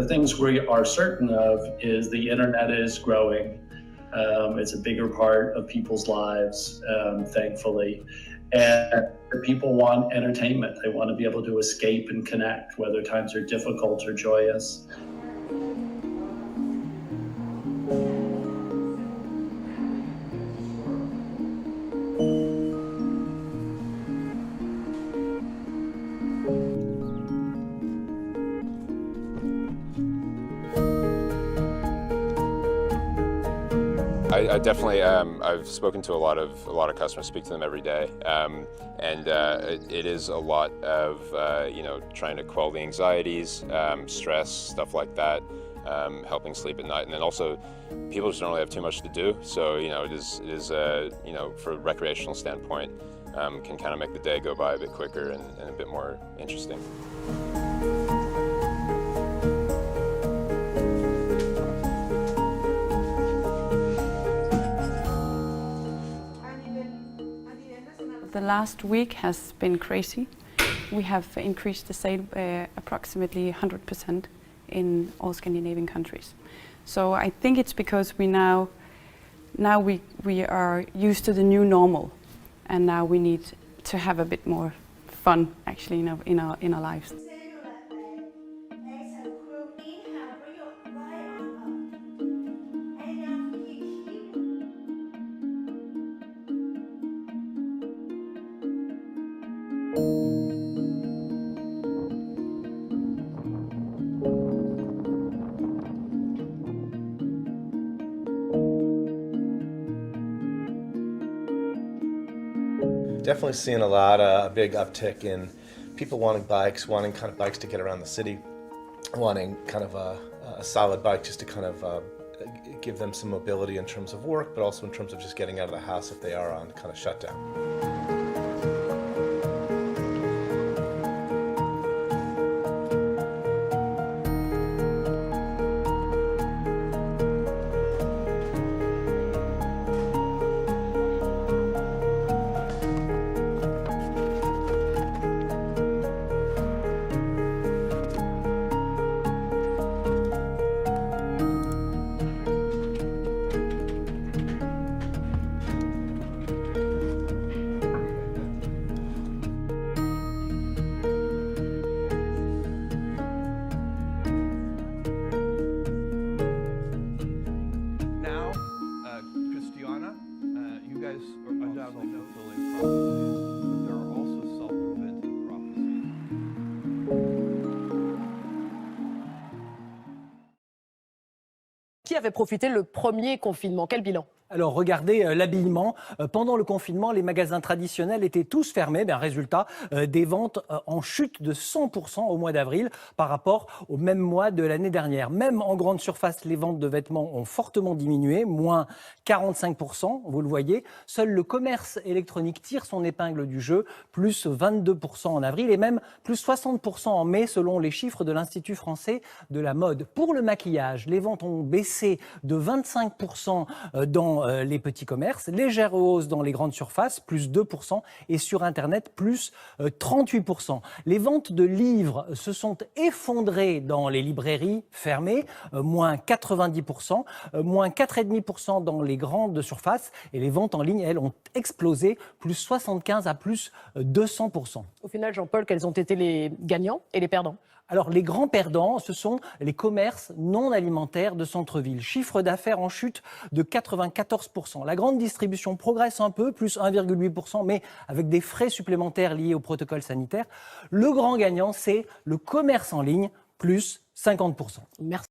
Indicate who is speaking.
Speaker 1: The things we are certain of is the internet is growing. It's a bigger part of people's lives, thankfully. And people want entertainment. They want to be able to escape and connect, whether times are difficult or joyous.
Speaker 2: I definitely, I've spoken to a lot of customers, speak to them every day, and it is a lot of trying to quell the anxieties, stress, stuff like that, helping sleep at night, and then also people just don't really have too much to do. So it is for a recreational standpoint, can kind of make the day go by a bit quicker and a bit more interesting.
Speaker 3: The last week has been crazy. We have increased the sale approximately 100% in all Scandinavian countries. So I think it's because we now we are used to the new normal, and now we need to have a bit more fun actually in our lives.
Speaker 4: Definitely seeing a big uptick in people wanting bikes, wanting kind of bikes to get around the city, wanting kind of a solid bike just to kind of give them some mobility in terms of work, but also in terms of just getting out of the house if they are on kind of shutdown.
Speaker 5: Qui avait profité le premier confinement? Quel bilan?
Speaker 6: Alors regardez l'habillement. Pendant le confinement, les magasins traditionnels étaient tous fermés. Résultat, des ventes en chute de 100% au mois d'avril par rapport au même mois de l'année dernière. Même en grande surface, les ventes de vêtements ont fortement diminué, moins 45%, vous le voyez. Seul le commerce électronique tire son épingle du jeu, plus 22% en avril et même plus 60% en mai selon les chiffres de l'Institut français de la mode. Pour le maquillage, les ventes ont baissé de 25% dans les petits commerces, légère hausse dans les grandes surfaces, plus 2%, et sur Internet, plus 38%. Les ventes de livres se sont effondrées dans les librairies fermées, moins 90%, moins 4,5% dans les grandes surfaces, et les ventes en ligne, elles, ont explosé, plus 75 à plus 200%.
Speaker 5: Au final, Jean-Paul, quels ont été les gagnants et les perdants?
Speaker 6: Alors, les grands perdants, ce sont les commerces non alimentaires de centre-ville. Chiffre d'affaires en chute de 94%. La grande distribution progresse un peu, plus 1,8%, mais avec des frais supplémentaires liés au protocole sanitaire. Le grand gagnant, c'est le commerce en ligne, plus 50%.
Speaker 5: Merci.